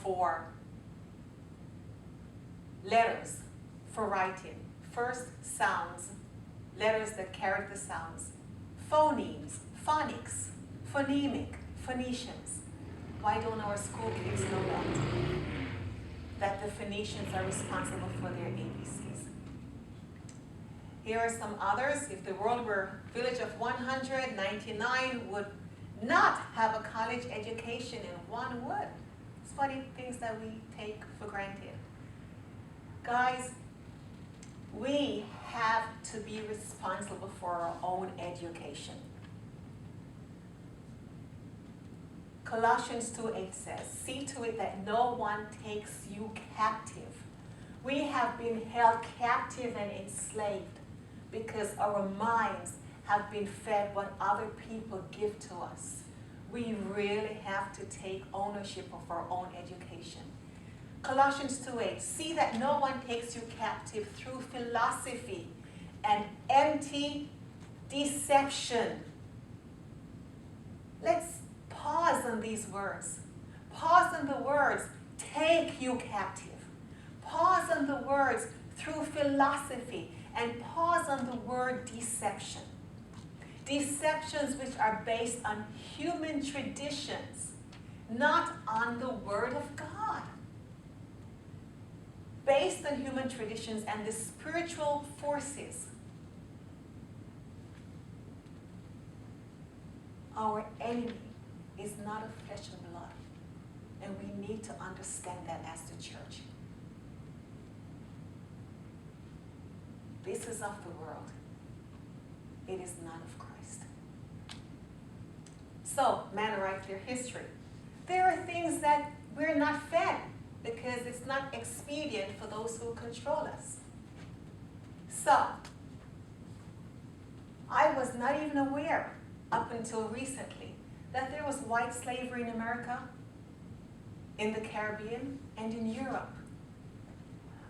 for letters, for writing. First, sounds, letters that carry the sounds. Phonemes, phonics, phonemic, Phoenicians. Why don't our school kids know that? That the Phoenicians are responsible for their ABCs. Here are some others. If the world were a village of 199 would not have a college education, and one would. It's funny things that we take for granted. Guys, we have to be responsible for our own education. Colossians 2:8 says, "See to it that no one takes you captive." We have been held captive and enslaved because our minds have been fed what other people give to us. We really have to take ownership of our own education. Colossians 2:8, "See that no one takes you captive through philosophy and empty deception." Let's pause on these words. Pause on the words, "take you captive." Pause on the words, "through philosophy," and pause on the word "deception." Deceptions which are based on human traditions, not on the Word of God. Based on human traditions and the spiritual forces. Our enemy is not of flesh and blood, and we need to understand that as the church. This is of the world. It is not of Christ. So, man right through history. There are things that we're not fed because it's not expedient for those who control us. So, I was not even aware up until recently that there was white slavery in America, in the Caribbean, and in Europe.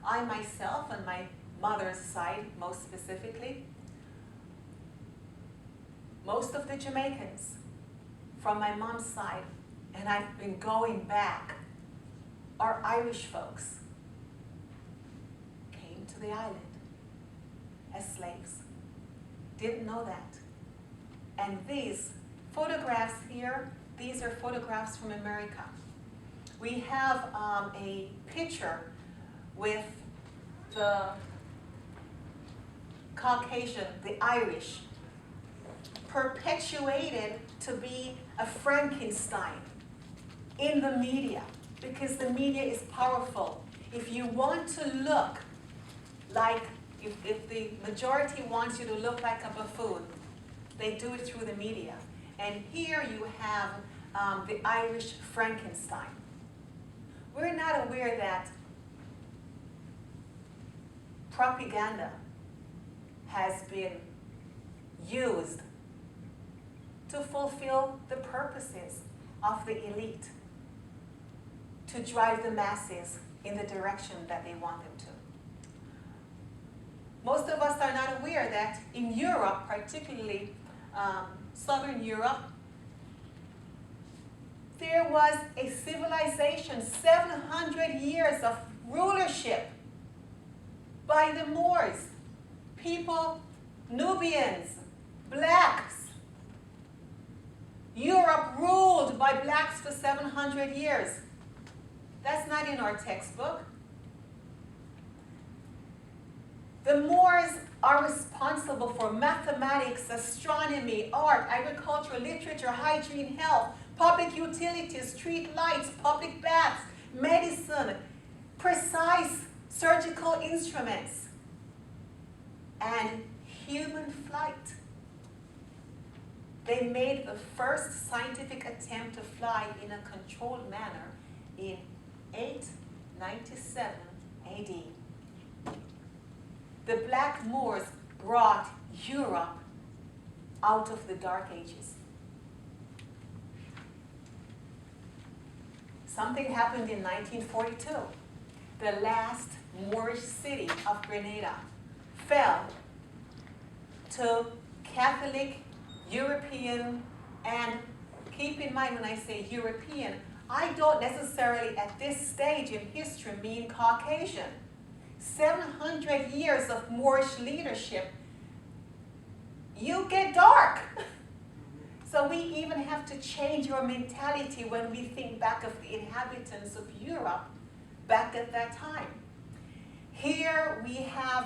I myself, on my mother's side most specifically, most of the Jamaicans from my mom's side, and I've been going back, are Irish folks, came to the island as slaves. Didn't know that. And these photographs here, these are photographs from America. We have a picture with the Caucasian, the Irish, perpetuated to be a Frankenstein in the media, because the media is powerful. If you want to look like, if the majority wants you to look like a buffoon, they do it through the media. And here you have the Irish Frankenstein. We're not aware that propaganda has been used to fulfill the purposes of the elite, to drive the masses in the direction that they want them to. Most of us are not aware that in Europe, particularly Southern Europe, there was a civilization, 700 years of rulership by the Moors, people, Nubians, blacks. Europe ruled by blacks for 700 years. That's not in our textbook. The Moors are responsible for mathematics, astronomy, art, agriculture, literature, hygiene, health, public utilities, street lights, public baths, medicine, precise surgical instruments, and human flight. They made the first scientific attempt to fly in a controlled manner in 897 AD. The Black Moors brought Europe out of the Dark Ages. Something happened in 1942. The last Moorish city of Grenada fell to Catholic, European, and keep in mind when I say European, I don't necessarily at this stage in history mean Caucasian. 700 years of Moorish leadership, you get dark. So we even have to change our mentality when we think back of the inhabitants of Europe back at that time. Here we have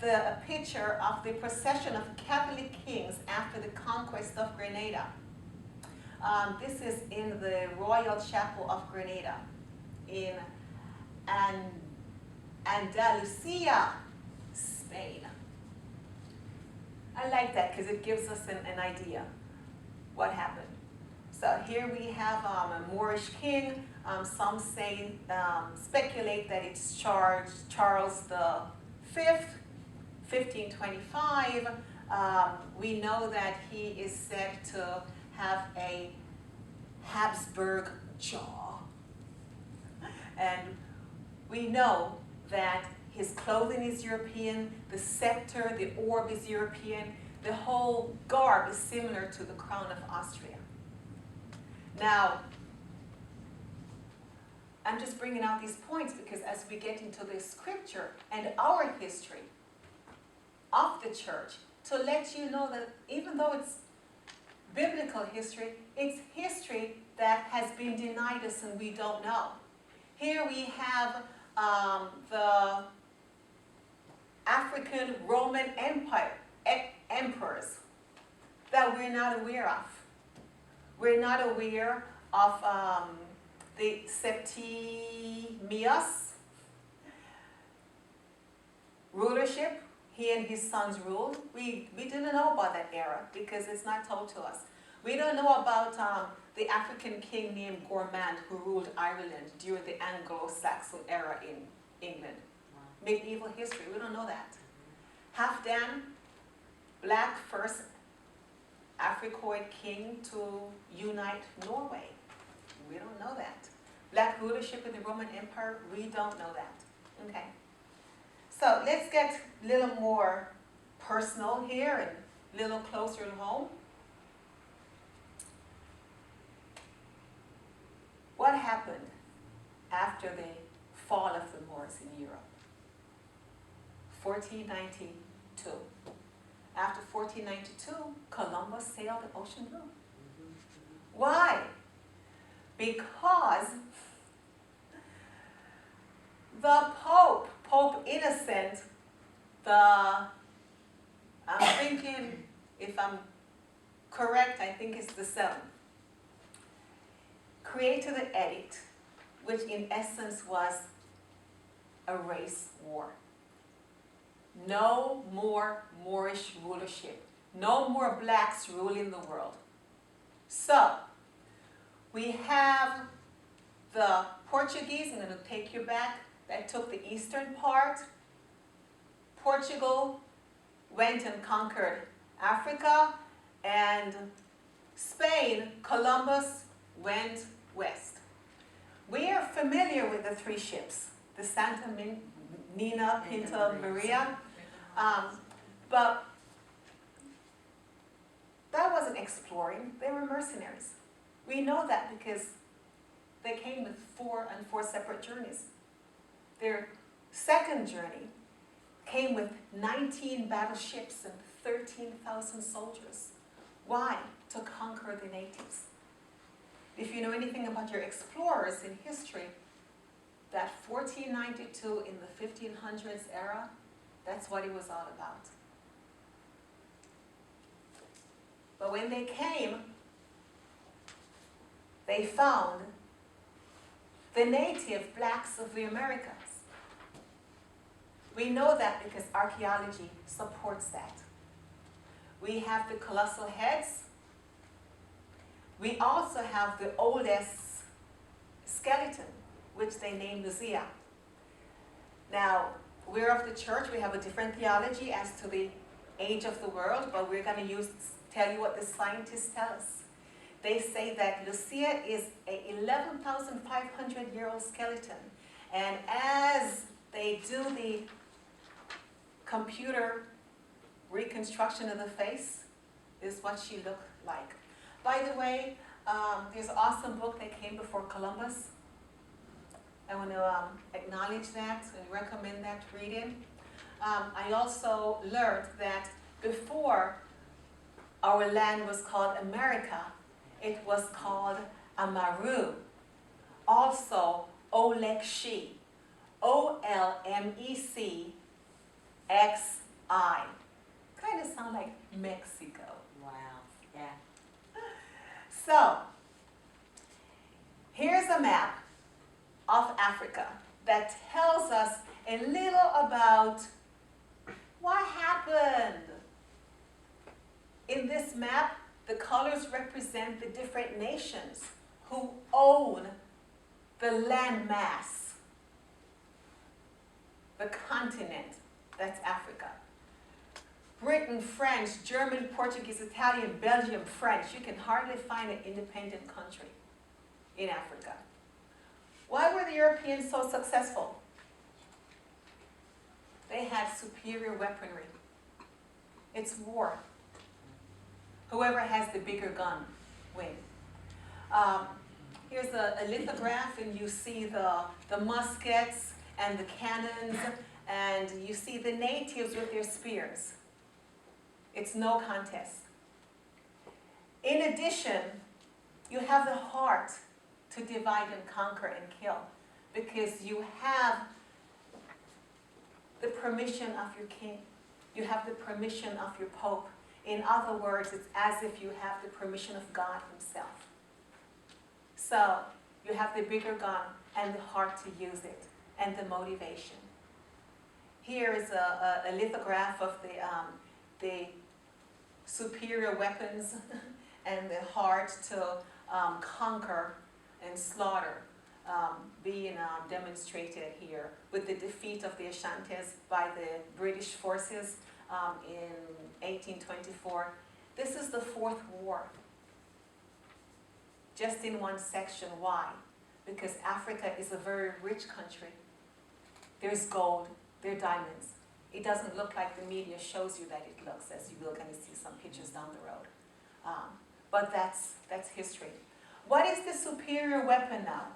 a picture of the procession of Catholic kings after the conquest of Grenada. This is in the Royal Chapel of Grenada in Andalusia, Spain. I like that because it gives us an idea what happened. So here we have a Moorish king. Some say, speculate that it's Charles V, 1525. We know that he is said to have a Habsburg jaw. And we know that his clothing is European, the scepter, the orb is European, the whole garb is similar to the crown of Austria. Now, I'm just bringing out these points because as we get into the scripture and our history of the church, to let you know that even though it's biblical history, it's history that has been denied us and we don't know. Here we have the African Roman Empire, emperors that we're not aware of. We're not aware of the Septimius rulership. He and his sons ruled. We didn't know about that era because it's not told to us. We don't know about the African king named Gourmand who ruled Ireland during the Anglo-Saxon era in England. Medieval history, we don't know that. Halfdan, black first Africoid king to unite Norway. We don't know that. Black rulership in the Roman Empire, we don't know that. Okay. So let's get a little more personal here and a little closer to home. What happened after the fall of the Moors in Europe? 1492. After 1492, Columbus sailed the ocean blue. Why? Because the Pope Innocent, I'm thinking, if I'm correct, I think it's the 7th, created an edict, which in essence was a race war. No more Moorish rulership. No more blacks ruling the world. So, we have the Portuguese, I'm going to take you back, that took the eastern part. Portugal went and conquered Africa, and Spain, Columbus, went west. We are familiar with the 3 ships, the Santa Nina, Pinta, Maria, but that wasn't exploring, they were mercenaries. We know that because they came with 4 separate journeys. Their second journey came with 19 battleships and 13,000 soldiers. Why? To conquer the natives. If you know anything about your explorers in history, that 1492 in the 1500s era, that's what it was all about. But when they came, they found the native blacks of the Americas. We know that because archaeology supports that. We have the colossal heads. We also have the oldest skeleton, which they named Lucia. Now, we're of the church, we have a different theology as to the age of the world, but we're going to tell you what the scientists tell us. They say that Lucia is a 11,500-year-old skeleton. And as they do the computer reconstruction of the face, is what she looked like. By the way, There's an awesome book that came before Columbus. I want to acknowledge that and recommend that reading. I also learned that before our land was called America, it was called Amaru. Also, Olmec-Xi. Olmec-Xi. Kind of sound like Mexico. Wow. Yeah. So, here's a map of Africa that tells us a little about what happened. In this map, the colors represent the different nations who own the land mass, the continent, that's Africa. Britain, French, German, Portuguese, Italian, Belgium, French. You can hardly find an independent country in Africa. Why were the Europeans so successful? They had superior weaponry. It's war. Whoever has the bigger gun wins. Here's a lithograph, and you see the muskets and the cannons, and you see the natives with their spears. It's no contest. In addition, you have the heart to divide and conquer and kill, because you have the permission of your king. You have the permission of your pope. In other words, it's as if you have the permission of God himself. So you have the bigger gun and the heart to use it, and the motivation. Here is a lithograph of the superior weapons and the heart to conquer and slaughter being demonstrated here with the defeat of the Asantis by the British forces in 1824. This is the fourth war. Just in one section. Why? Because Africa is a very rich country. There's gold, there are diamonds. It doesn't look like the media shows you that it looks, as you will going to see some pictures down the road. But that's history. What is the superior weapon now?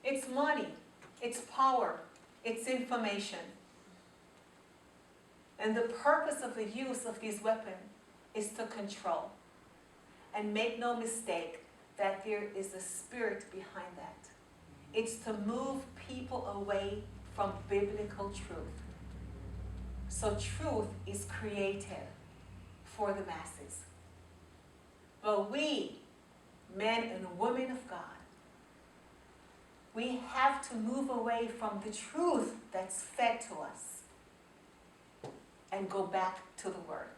It's money, it's power, it's information. And the purpose of the use of these weapons is to control. And make no mistake that there is a spirit behind that. It's to move people away from biblical truth. So truth is created for the masses. But we, men and women of God, we have to move away from the truth that's fed to us and go back to the Word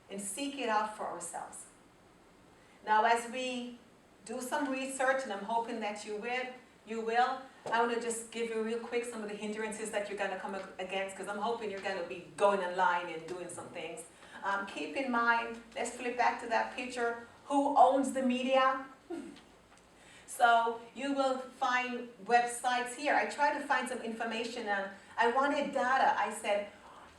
and seek it out for ourselves. Now, as we do some research, and I'm hoping that you will, I want to just give you real quick some of the hindrances that you're going to come against, because I'm hoping you're going to be going online and doing some things. Keep in mind, let's flip back to that picture, who owns the media? So you will find websites here. I tried to find some information, and I wanted data. I said,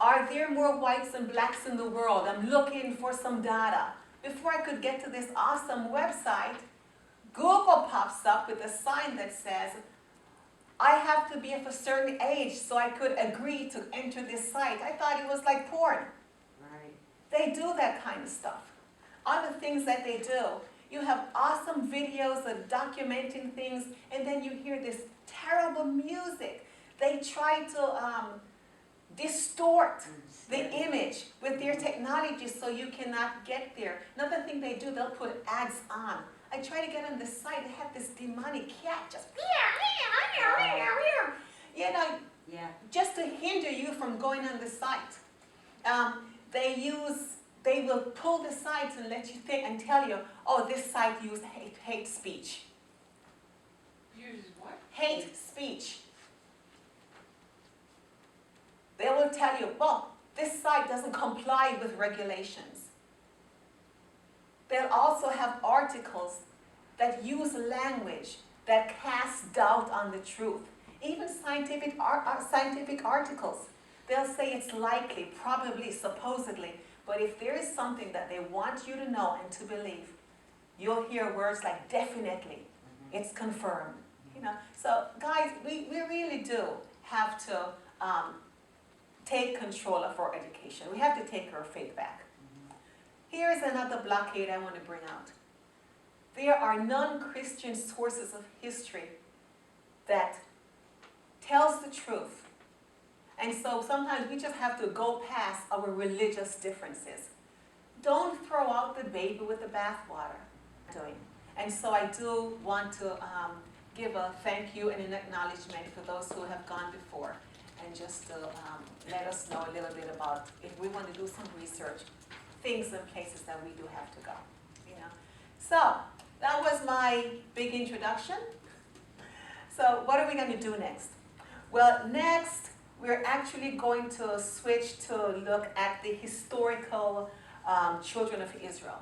are there more whites than blacks in the world? I'm looking for some data. Before I could get to this awesome website, Google pops up with a sign that says, I have to be of a certain age so I could agree to enter this site. I thought it was like porn. Right. They do that kind of stuff. Other things that they do, you have awesome videos of documenting things, and then you hear this terrible music. They try to distort the image with their technology so you cannot get there. Another thing they do, they'll put ads on. I try to get on the site, they have this demonic cat just, you know, Yeah. just to hinder you from going on the site. They will pull the site and let you think and tell you, oh, this site used hate speech. Uses what? Hate speech. They will tell you, well, this site doesn't comply with regulations. They'll also have articles that use language that casts doubt on the truth. Even scientific articles. They'll say it's likely, probably, supposedly. But if there is something that they want you to know and to believe, you'll hear words like definitely. It's confirmed. So guys, we really do have to take control of our education. We have to take our faith back. Here's another blockade I want to bring out. There are non-Christian sources of history that tells the truth. And so sometimes we just have to go past our religious differences. Don't throw out the baby with the bathwater. And so I do want to give a thank you and an acknowledgement for those who have gone before, and just to let us know a little bit about, if we want to do some research, things and places that we do have to go. So that was my big introduction. So what are we going to do next? Well, next we're actually going to switch to look at the historical children of Israel.